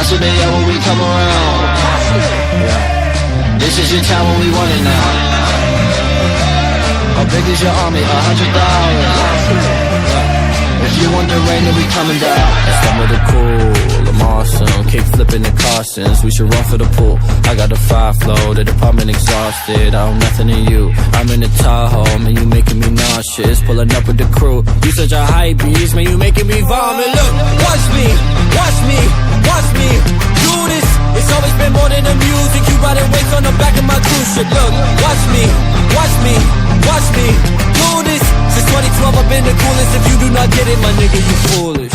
That's what they are when we come around. Yeah. This is your time when we want it now. How big is your army? 100,000. If you want the rain, then we coming down. Start with the cool, I'm awesome. Kick flipping the cautions, we should run for the pool. I got the 5 flow, the department exhausted. I owe nothing to you. I'm in the Tahoe, man, you making me nauseous. Pulling up with the crew, you such a hype beast, man, you making me vomit. Look, watch me, watch me, watch me do this. It's always been more than the music. You riding waves on the back of my cruise ship. Look, watch me, watch me, watch me do this. Since 2012 I've been the coolest. If you do not get it, my nigga, you foolish.